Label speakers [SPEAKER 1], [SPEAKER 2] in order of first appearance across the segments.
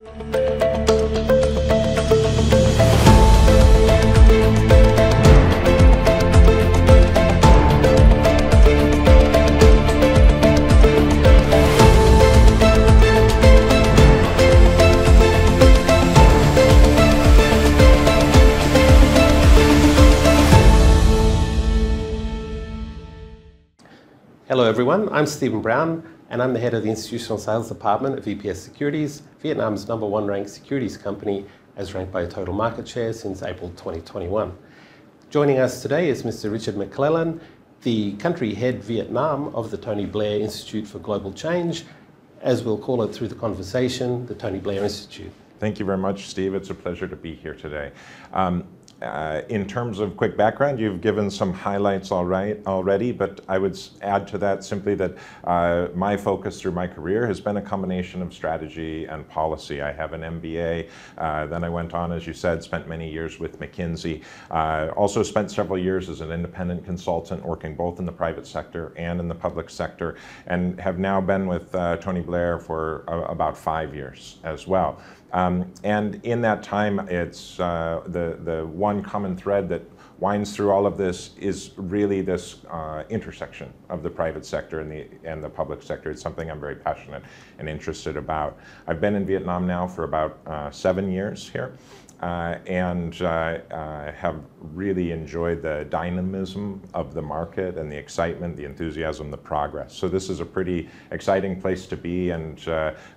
[SPEAKER 1] Hello everyone, I'm Stephen Brown and I'm the head of the Institutional Sales Department at VPS Securities, Vietnam's #1 ranked securities company as ranked by total market share since April 2021. Joining us today is Mr. Richard McClellan, the country head Vietnam of the Tony Blair Institute for Global Change, as we'll call it through the conversation, the Tony Blair Institute.
[SPEAKER 2] Thank you very much, Steve. It's a pleasure to be here today. In terms of quick background, you've given some highlights already, but I would add to that simply that my focus through my career has been a combination of strategy and policy. I have an MBA, then I went on, as you said, spent many years with McKinsey, also spent several years as an independent consultant working both in the private sector and in the public sector, and have now been with Tony Blair for about 5 years as well. And in that time, it's the one common thread that winds through all of this is really this intersection of the private sector and the public sector. It's something I'm very passionate and interested about. I've been in Vietnam now for about 7 years here. And have really enjoyed the dynamism of the market and the excitement, the enthusiasm, the progress. So this is a pretty exciting place to be, and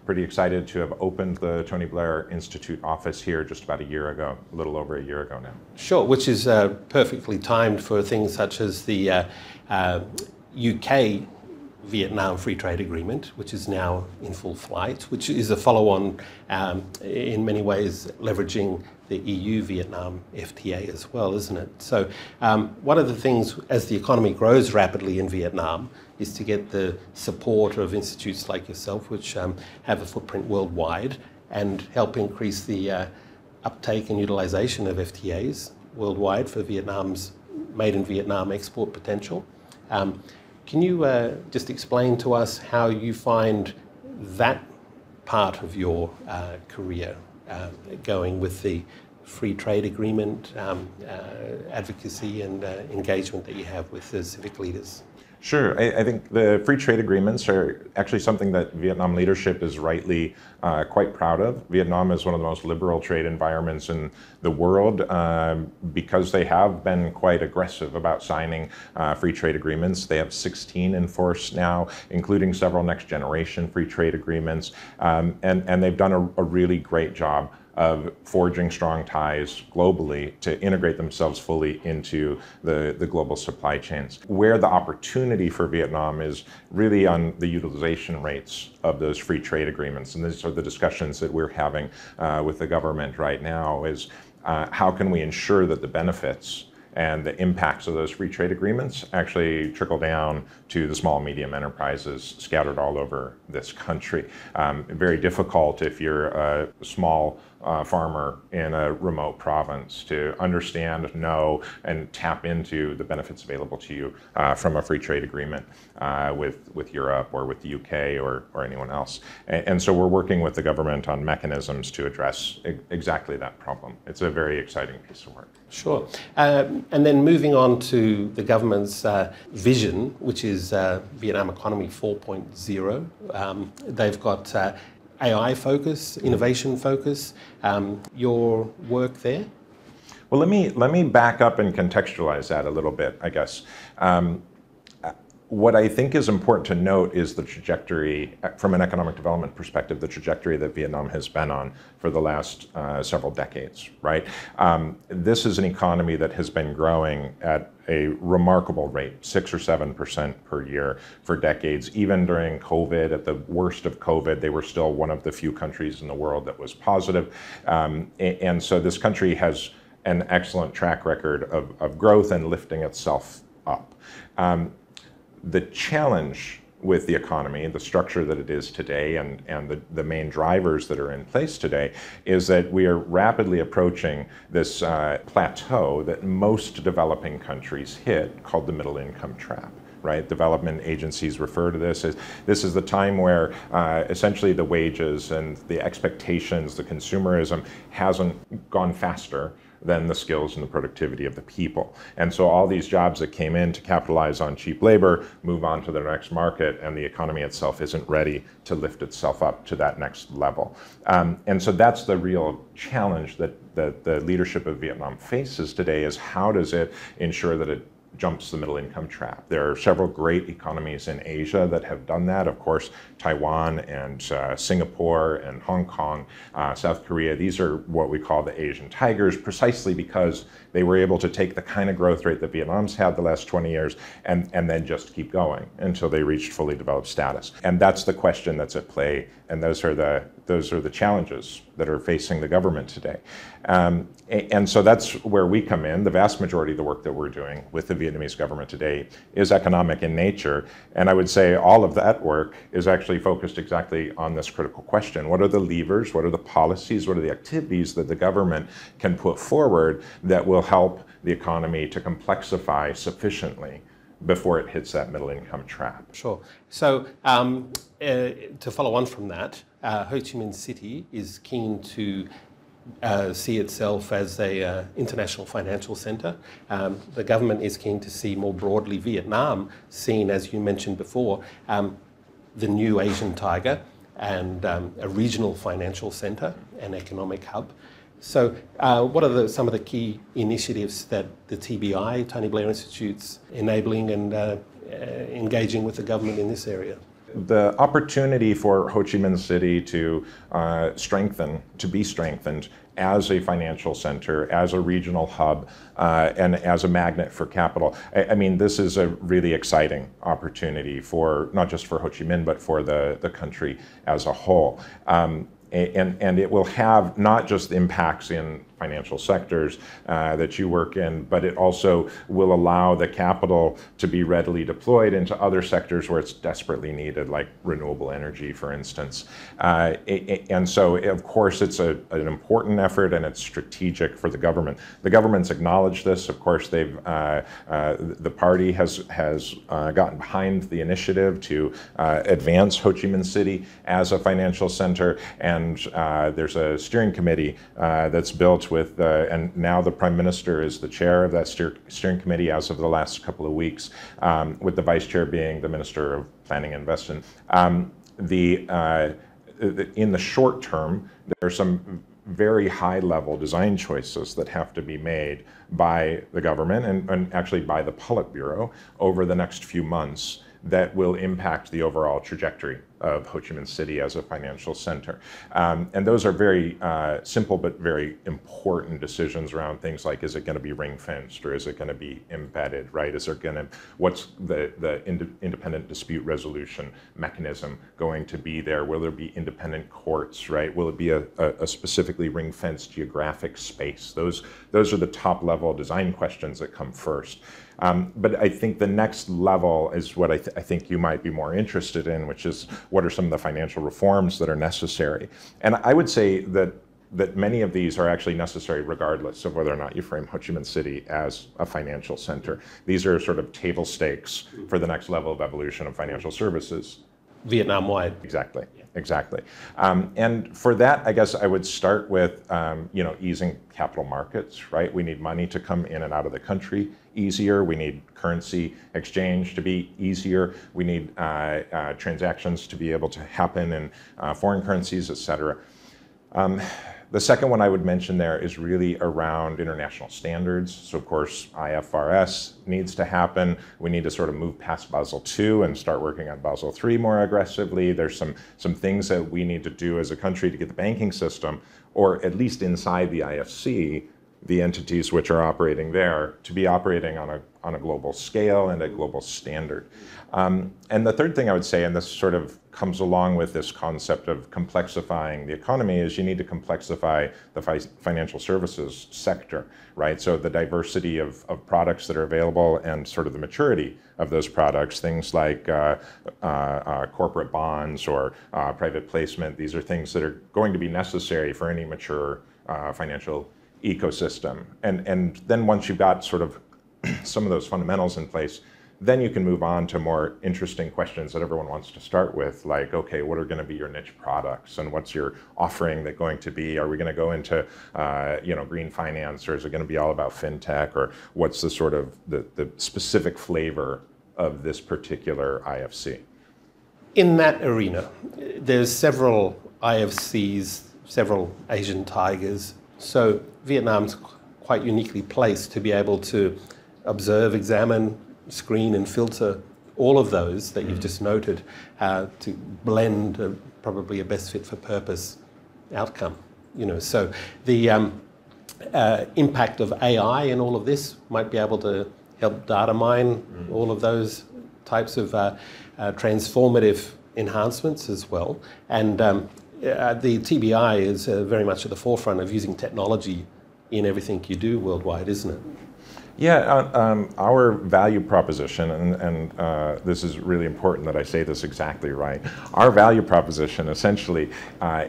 [SPEAKER 2] pretty excited to have opened the Tony Blair Institute office here just about a year ago, a little over a year ago now.
[SPEAKER 1] Sure, which is perfectly timed for things such as the UK Vietnam Free Trade Agreement, which is now in full flight, which is a follow-on in many ways leveraging the EU-Vietnam FTA as well, isn't it? So one of the things as the economy grows rapidly in Vietnam is to get the support of institutes like yourself, which have a footprint worldwide, and help increase the uptake and utilization of FTAs worldwide for Vietnam's made in Vietnam export potential. Can you just explain to us how you find that part of your career going with the free trade agreement, advocacy and engagement that you have with the civic leaders?
[SPEAKER 2] Sure. I think the free trade agreements are actually something that Vietnam leadership is rightly quite proud of. Vietnam is one of the most liberal trade environments in the world because they have been quite aggressive about signing free trade agreements. They have 16 in force now, including several next generation free trade agreements, and they've done a really great job of forging strong ties globally to integrate themselves fully into the global supply chains. Where the opportunity for Vietnam is really on the utilization rates of those free trade agreements, and these are the discussions that we're having with the government right now, is how can we ensure that the benefits and the impacts of those free trade agreements actually trickle down to the small and medium enterprises scattered all over this country. Very difficult if you're a small farmer in a remote province to understand, know, and tap into the benefits available to you from a free trade agreement with Europe or with the UK or anyone else. And so we're working with the government on mechanisms to address exactly that problem. It's a very exciting piece of work.
[SPEAKER 1] Sure. And then moving on to the government's vision, which is Vietnam Economy 4.0. They've got AI focus, innovation focus, your work there?
[SPEAKER 2] Well, let me back up and contextualize that a little bit, I guess. What I think is important to note is the trajectory, from an economic development perspective, the trajectory that Vietnam has been on for the last several decades, right? This is an economy that has been growing at a remarkable rate, 6 or 7% per year for decades. Even during COVID, at the worst of COVID, they were still one of the few countries in the world that was positive. And so this country has an excellent track record of growth and lifting itself up. The challenge with the economy, the structure that it is today, and the main drivers that are in place today, is that we are rapidly approaching this plateau that most developing countries hit, called the middle income trap. right? Development agencies refer to this as this is the time where essentially the wages and the expectations, the consumerism hasn't gone faster than the skills and the productivity of the people. And so all these jobs that came in to capitalize on cheap labor move on to the next market, and the economy itself isn't ready to lift itself up to that next level. And so that's the real challenge that the leadership of Vietnam faces today, is how does it ensure that it jumps the middle income trap. There are several great economies in Asia that have done that. Of course, Taiwan and Singapore and Hong Kong, South Korea, these are what we call the Asian tigers, precisely because they were able to take the kind of growth rate that Vietnam's had the last 20 years and then just keep going until they reached fully developed status. And that's the question that's at play, and those are the challenges that are facing the government today. And so that's where we come in. The vast majority of the work that we're doing with the Vietnamese government today is economic in nature. And I would say all of that work is actually focused exactly on this critical question. What are the levers? What are the policies? What are the activities that the government can put forward that will help the economy to complexify sufficiently before it hits that middle income trap?
[SPEAKER 1] Sure. So to follow on from that, Ho Chi Minh City is keen to see itself as a international financial centre. The government is keen to see more broadly Vietnam seen, as you mentioned before, the new Asian tiger and a regional financial centre and economic hub. So what are some of the key initiatives that the TBI, Tony Blair Institute's enabling and engaging with the government in this area?
[SPEAKER 2] The opportunity for Ho Chi Minh City to be strengthened as a financial center, as a regional hub, and as a magnet for capital. I mean, this is a really exciting opportunity for not just for Ho Chi Minh, but for the country as a whole. And it will have not just impacts in financial sectors that you work in, but it also will allow the capital to be readily deployed into other sectors where it's desperately needed, like renewable energy, for instance. And so, of course, it's an important effort, and it's strategic for the government. The government's acknowledged this. Of course, the party has gotten behind the initiative to advance Ho Chi Minh City as a financial center, and there's a steering committee that's built with, and now the Prime Minister is the chair of that steering committee as of the last couple of weeks, with the vice chair being the Minister of Planning and Investment. In the short term, there are some very high-level design choices that have to be made by the government and actually by the Politburo over the next few months that will impact the overall trajectory of Ho Chi Minh City as a financial center. And those are very simple but very important decisions around things like, is it going to be ring-fenced or is it going to be embedded, right? What's the independent dispute resolution mechanism going to be there? Will there be independent courts, right? Will it be a specifically ring-fenced geographic space? Those are the top-level design questions that come first. But I think the next level is what I think you might be more interested in, which is what are some of the financial reforms that are necessary. And I would say that many of these are actually necessary regardless of whether or not you frame Ho Chi Minh City as a financial center. These are sort of table stakes for the next level of evolution of financial services.
[SPEAKER 1] Vietnam-wide.
[SPEAKER 2] Exactly. Exactly. And for that, I guess I would start with, easing capital markets, right? We need money to come in and out of the country easier. We need currency exchange to be easier. We need transactions to be able to happen in foreign currencies, et cetera. The second one I would mention there is really around international standards. So of course, IFRS needs to happen. We need to sort of move past Basel II and start working on Basel III more aggressively. There's some things that we need to do as a country to get the banking system, or at least inside the IFC, the entities which are operating there, to be operating on a global scale and a global standard. And the third thing I would say, and this sort of comes along with this concept of complexifying the economy, is you need to complexify the financial services sector, right? So the diversity of products that are available and sort of the maturity of those products, things like corporate bonds or private placement, these are things that are going to be necessary for any mature financial ecosystem. And then once you've got sort of some of those fundamentals in place, then you can move on to more interesting questions that everyone wants to start with, like, okay, what are going to be your niche products, and what's your offering that going to be? Are we going to go into green finance, or is it going to be all about fintech, or what's the sort of the specific flavor of this particular IFC?
[SPEAKER 1] In that arena, there's several IFCs, several Asian tigers. So Vietnam's quite uniquely placed to be able to observe, examine, screen and filter all of those that you've just noted to blend probably a best fit for purpose outcome. So the impact of AI in all of this might be able to help data mine all of those types of transformative enhancements as well. And the TBI is very much at the forefront of using technology in everything you do worldwide, isn't it?
[SPEAKER 2] Yeah, our value proposition, and this is really important that I say this exactly right. Our value proposition essentially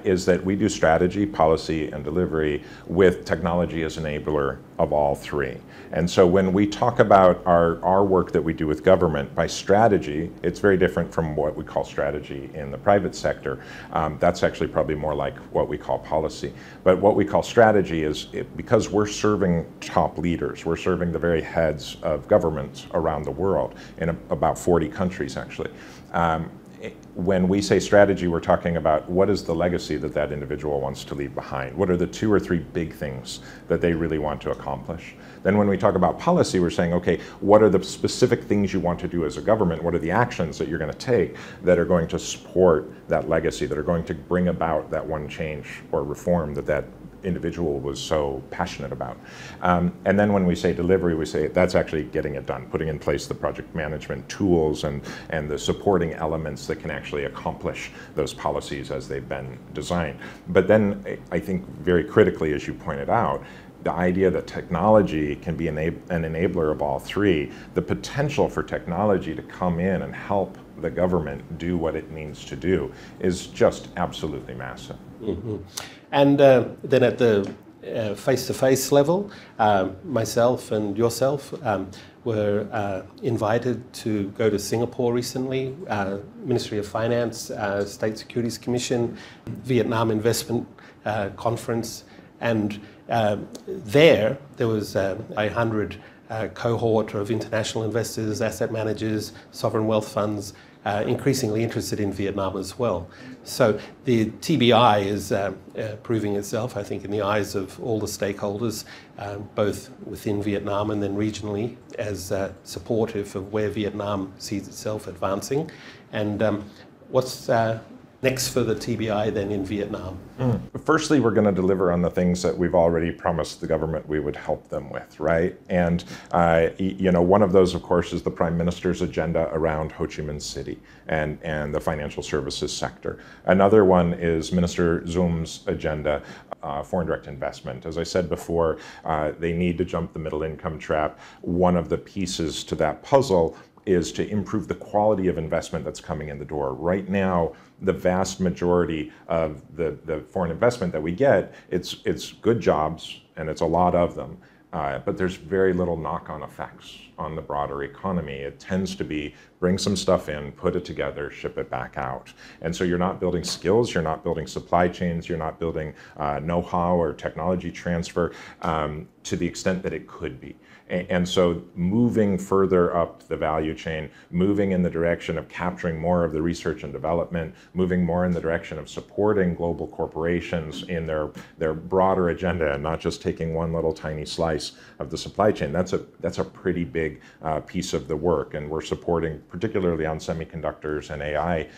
[SPEAKER 2] is that we do strategy, policy, and delivery with technology as enabler of all three. And so when we talk about our work that we do with government, by strategy, it's very different from what we call strategy in the private sector. That's actually probably more like what we call policy. But what we call strategy is, because we're serving top leaders, we're serving the very heads of governments around the world in about 40 countries actually. When we say strategy, we're talking about what is the legacy that that individual wants to leave behind? What are the 2 or 3 big things that they really want to accomplish? Then when we talk about policy, we're saying, okay, what are the specific things you want to do as a government? What are the actions that you're going to take that are going to support that legacy, that are going to bring about that one change or reform that individual was so passionate about? And then when we say delivery, we say that's actually getting it done, putting in place the project management tools and the supporting elements that can actually accomplish those policies as they've been designed. But then I think very critically, as you pointed out, the idea that technology can be an enabler of all three, the potential for technology to come in and help the government do what it needs to do is just absolutely massive.
[SPEAKER 1] Mm-hmm. And then at the face-to-face level, myself and yourself were invited to go to Singapore recently, Ministry of Finance, State Securities Commission, Vietnam Investment Conference, and there was a 100 cohort of international investors, asset managers, sovereign wealth funds, increasingly interested in Vietnam as well. So the TBI is proving itself, I think, in the eyes of all the stakeholders, both within Vietnam and then regionally, as supportive of where Vietnam sees itself advancing. And what's next for the TBI then in Vietnam?
[SPEAKER 2] Firstly, we're going to deliver on the things that we've already promised the government we would help them with, right? And one of those, of course, is the Prime Minister's agenda around Ho Chi Minh City and the financial services sector. Another one is Minister Zoom's agenda, foreign direct investment. As I said before, they need to jump the middle income trap. One of the pieces to that puzzle is to improve the quality of investment that's coming in the door. Right now, the vast majority of the foreign investment that we get, it's good jobs, and it's a lot of them, but there's very little knock-on effects on the broader economy. It tends to be bring some stuff in, put it together, ship it back out. And so you're not building skills, you're not building supply chains, you're not building know-how or technology transfer to the extent that it could be. And so moving further up the value chain, moving in the direction of capturing more of the research and development, moving more in the direction of supporting global corporations in their broader agenda and not just taking one little tiny slice of the supply chain, that's a pretty big piece of the work. And we're supporting, particularly on semiconductors and AI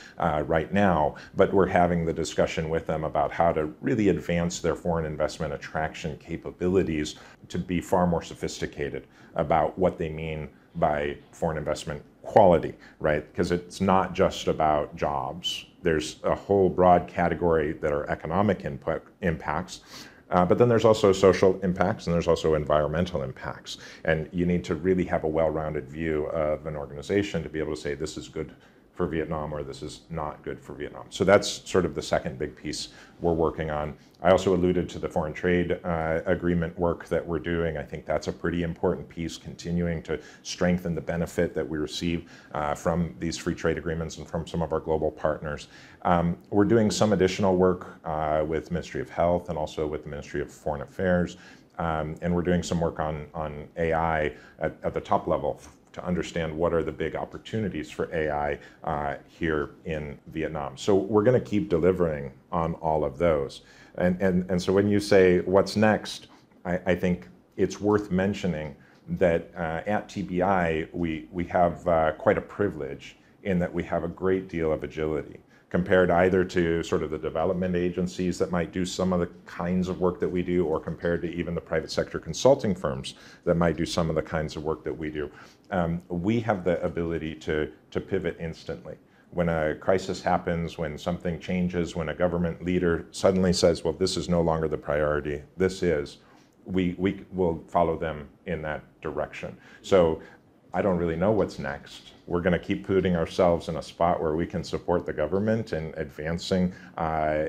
[SPEAKER 2] right now, but we're having the discussion with them about how to really advance their foreign investment attraction capabilities to be far more sophisticated about what they mean by foreign investment quality, right? Because it's not just about jobs. There's a whole broad category that are economic impacts, but then there's also social impacts and there's also environmental impacts. And you need to really have a well-rounded view of an organization to be able to say this is good for Vietnam or this is not good for Vietnam. So that's sort of the second big piece we're working on. I also alluded to the foreign trade agreement work that we're doing. I think that's a pretty important piece, continuing to strengthen the benefit that we receive from these free trade agreements and from some of our global partners. We're doing some additional work with the Ministry of Health and also with the Ministry of Foreign Affairs. And we're doing some work on AI at the top level to understand what are the big opportunities for AI here in Vietnam. So we're going to keep delivering on all of those. And so when you say what's next, I think it's worth mentioning that at TBI we have quite a privilege in that we have a great deal of agility compared either to sort of the development agencies that might do some of the kinds of work that we do, or compared to even the private sector consulting firms that might do some of the kinds of work that we do. We have the ability to pivot instantly. When a crisis happens, when something changes, when a government leader suddenly says, well, this is no longer the priority, this is, we will follow them in that direction. So I don't really know what's next. We're going to keep putting ourselves in a spot where we can support the government in advancing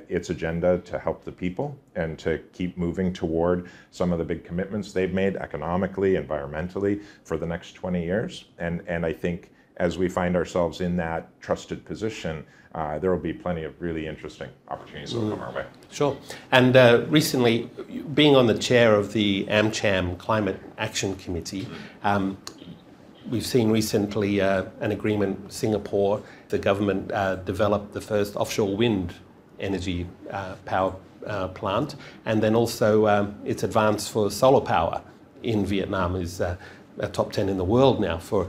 [SPEAKER 2] its agenda to help the people and to keep moving toward some of the big commitments they've made economically, environmentally for the next 20 years. And I think as we find ourselves in that trusted position, there will be plenty of really interesting opportunities that will come our way.
[SPEAKER 1] Sure. And recently, being on the chair of the AmCham Climate Action Committee, we've seen recently an agreement, Singapore, the government developed the first offshore wind energy power plant, and then also its advance for solar power in Vietnam is a top 10 in the world now for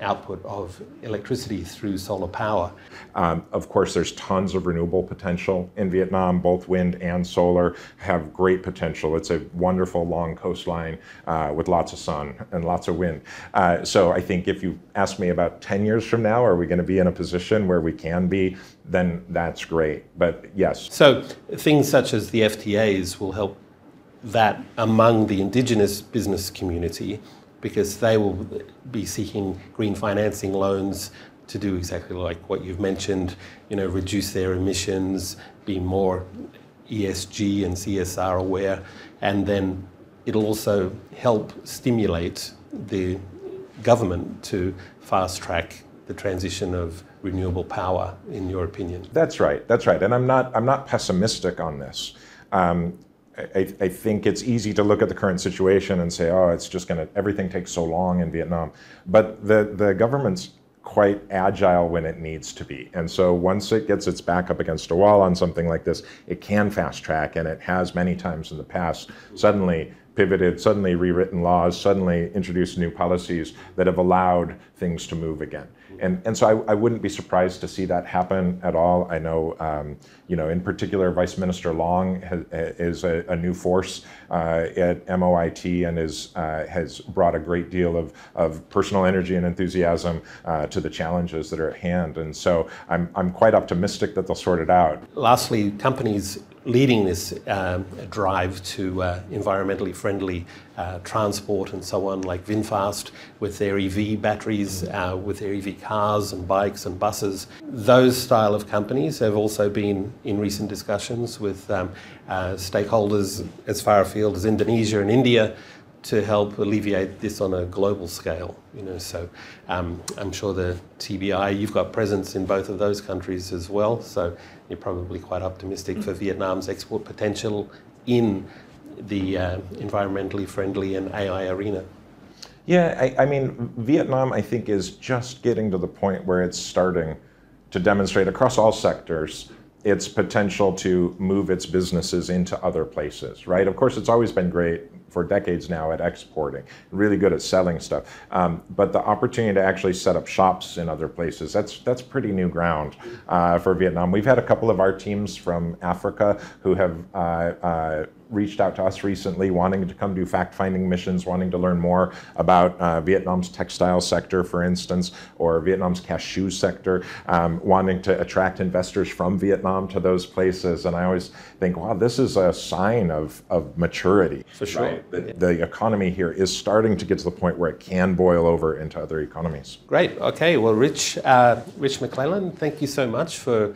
[SPEAKER 1] output of electricity through solar power.
[SPEAKER 2] Of course, there's tons of renewable potential in Vietnam. Both wind and solar have great potential. It's a wonderful long coastline with lots of sun and lots of wind. So I think if you ask me about 10 years from now, are we going to be in a position where we can be, then that's great. But yes.
[SPEAKER 1] So things such as the FTAs will help that among the indigenous business community, because they will be seeking green financing loans to do exactly like what you've mentioned, reduce their emissions, be more ESG and CSR aware, and then it'll also help stimulate the government to fast track the transition of renewable power, in your opinion.
[SPEAKER 2] That's right. And I'm not pessimistic on this. I think it's easy to look at the current situation and say, oh, it's just everything takes so long in Vietnam. But the government's quite agile when it needs to be. And so once it gets its back up against a wall on something like this, it can fast track, and it has many times in the past suddenly pivoted, suddenly rewritten laws, suddenly introduced new policies that have allowed things to move again. And so I wouldn't be surprised to see that happen at all. I know, in particular, Vice Minister Long is a new force at MOIT and has brought a great deal of personal energy and enthusiasm to the challenges that are at hand. And so I'm quite optimistic that they'll sort it out.
[SPEAKER 1] Lastly, companies leading this drive to environmentally friendly transport and so on, like VinFast with their EV batteries, with their EV cars and bikes and buses. Those style of companies have also been in recent discussions with stakeholders as far afield as Indonesia and India to help alleviate this on a global scale. So I'm sure the TBI, you've got presence in both of those countries as well, so you're probably quite optimistic for Vietnam's export potential in the environmentally friendly and AI arena.
[SPEAKER 2] Yeah, I mean, Vietnam, I think, is just getting to the point where it's starting to demonstrate across all sectors its potential to move its businesses into other places, right? Of course, it's always been great for decades now at exporting, really good at selling stuff. But the opportunity to actually set up shops in other places, that's pretty new ground for Vietnam. We've had a couple of our teams from Africa who have reached out to us recently wanting to come do fact-finding missions, wanting to learn more about Vietnam's textile sector, for instance, or Vietnam's cashew sector, wanting to attract investors from Vietnam to those places. And I always think, wow, this is a sign of maturity.
[SPEAKER 1] For sure.
[SPEAKER 2] Right? The economy here is starting to get to the point where it can boil over into other economies.
[SPEAKER 1] Great. Okay. Well, Rich McClellan, thank you so much for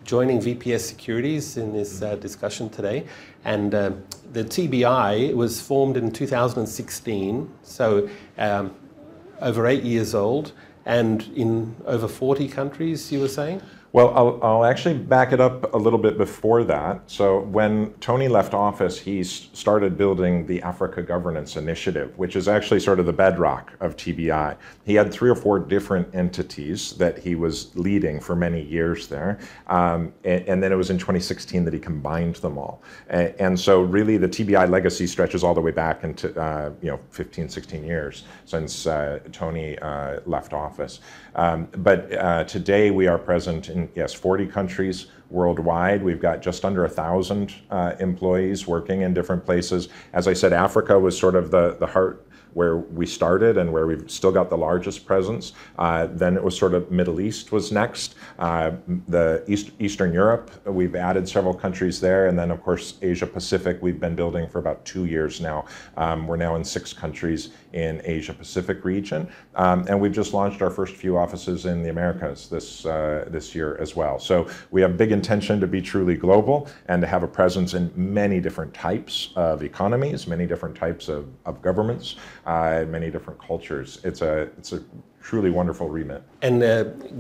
[SPEAKER 1] joining VPS Securities in this discussion today. And the TBI was formed in 2016, so over 8 years old, and in over 40 countries, you were saying?
[SPEAKER 2] Well, I'll actually back it up a little bit before that. So when Tony left office, he started building the Africa Governance Initiative, which is actually sort of the bedrock of TBI. He had 3 or 4 different entities that he was leading for many years there. And then it was in 2016 that he combined them all. And so really the TBI legacy stretches all the way back into 15, 16 years since Tony left office. But today we are present in 40 countries worldwide. We've got just under 1,000 employees working in different places. As I said, Africa was sort of the heart where we started and where we've still got the largest presence. Then it was sort of Middle East was next. The Eastern Europe, we've added several countries there. And then of course, Asia Pacific, we've been building for about 2 years now. We're now in 6 countries in Asia Pacific region. And we've just launched our first few offices in the Americas this year as well. So we have big intention to be truly global and to have a presence in many different types of economies, many different types of governments, many different cultures. It's a truly wonderful remit.
[SPEAKER 1] And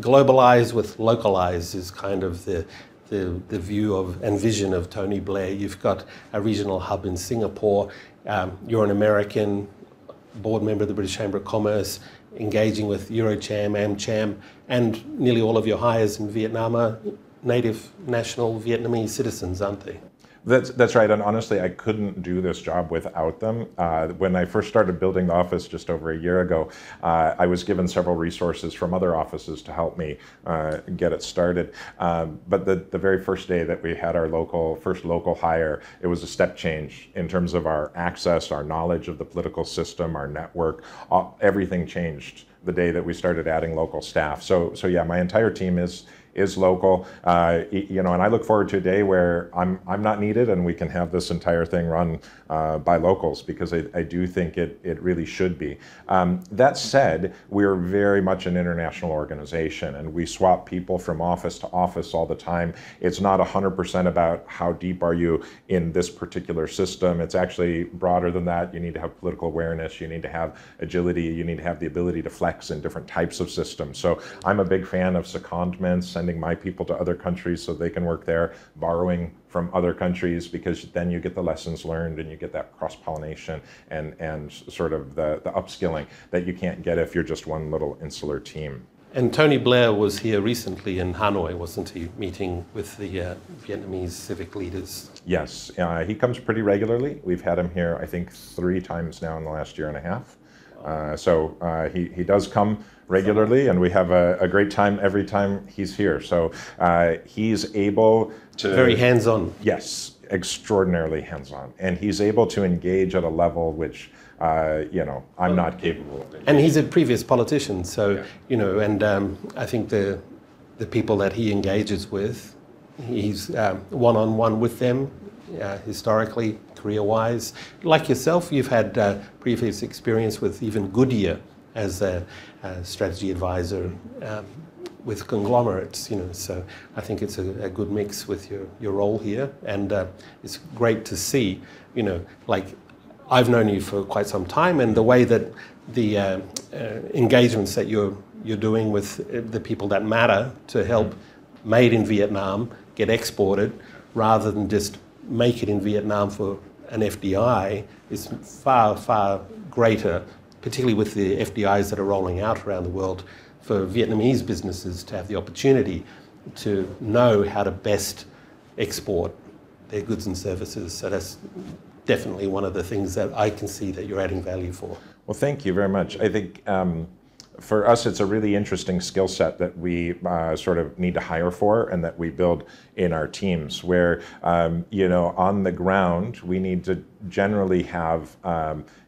[SPEAKER 1] globalize with localize is kind of the view of and vision of Tony Blair. You've got a regional hub in Singapore. You're an American board member of the British Chamber of Commerce, engaging with Eurocham, AmCham, and nearly all of your hires in Vietnam are native national Vietnamese citizens, aren't they?
[SPEAKER 2] That's right, and honestly, I couldn't do this job without them. When I first started building the office just over a year ago, I was given several resources from other offices to help me get it started. But the very first day that we had our first local hire, it was a step change in terms of our access, our knowledge of the political system, our network. Everything changed the day that we started adding local staff. So yeah, my entire team is local, and I look forward to a day where I'm not needed and we can have this entire thing run by locals, because I do think it really should be. That said, we're very much an international organization and we swap people from office to office all the time. It's not 100% about how deep are you in this particular system. It's actually broader than that. You need to have political awareness, you need to have agility, you need to have the ability to flex in different types of systems. So I'm a big fan of secondments, sending my people to other countries so they can work there, borrowing from other countries, because then you get the lessons learned and you get that cross-pollination and sort of the upskilling that you can't get if you're just one little insular team.
[SPEAKER 1] And Tony Blair was here recently in Hanoi, wasn't he, meeting with the Vietnamese civic leaders?
[SPEAKER 2] Yes, he comes pretty regularly. We've had him here, I think, 3 times now in the last year and a half. So he does come regularly, and we have a great time every time he's here. So he's able to...
[SPEAKER 1] Very hands-on.
[SPEAKER 2] Yes, extraordinarily hands-on. And he's able to engage at a level which, I'm not capable of.
[SPEAKER 1] And he's a previous politician, so, I think the people that he engages with, he's one-on-one with them, historically, career-wise. Like yourself, you've had previous experience with even Goodyear as a strategy advisor with conglomerates, so I think it's a good mix with your role here, and it's great to see, I've known you for quite some time, and the way that the engagements that you're doing with the people that matter to help made in Vietnam get exported, rather than just make it in Vietnam for an FDI, is far, far greater, particularly with the FDIs that are rolling out around the world, for Vietnamese businesses to have the opportunity to know how to best export their goods and services. So that's definitely one of the things that I can see that you're adding value for.
[SPEAKER 2] Well, thank you very much. I think for us, it's a really interesting skill set that we sort of need to hire for and that we build in our teams where, you know, on the ground, we need to generally have,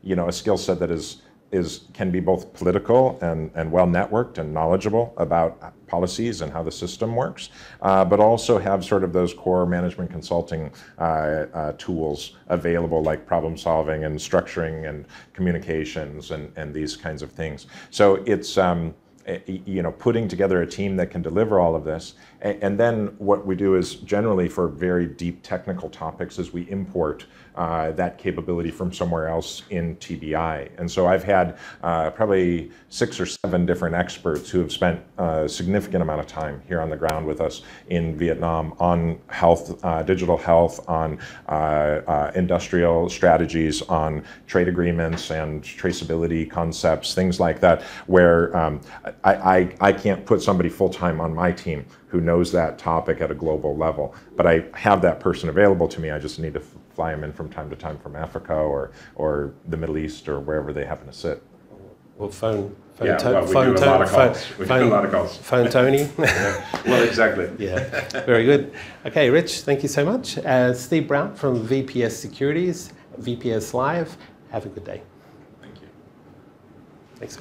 [SPEAKER 2] you know, a skill set that can be both political and well networked and knowledgeable about policies and how the system works, but also have sort of those core management consulting tools available, like problem solving and structuring and communications and these kinds of things. So it's you know, putting together a team that can deliver all of this. And then what we do is generally for very deep technical topics is we import that capability from somewhere else in TBI. And so I've had probably 6 or 7 different experts who have spent a significant amount of time here on the ground with us in Vietnam on health, digital health, on industrial strategies, on trade agreements and traceability concepts, things like that, where I can't put somebody full-time on my team who knows that topic at a global level, but I have that person available to me. I just need to fly them in from time to time from Africa or the Middle East or wherever they happen to sit.
[SPEAKER 1] Well, phone
[SPEAKER 2] we do a lot of calls. We do a lot of calls.
[SPEAKER 1] Phone Tony.
[SPEAKER 2] Well, exactly.
[SPEAKER 1] Yeah, very good. Okay, Rich, thank you so much. Steve Brown from VPS Securities, VPS Live. Have a good day.
[SPEAKER 2] Thank you.
[SPEAKER 1] Thanks.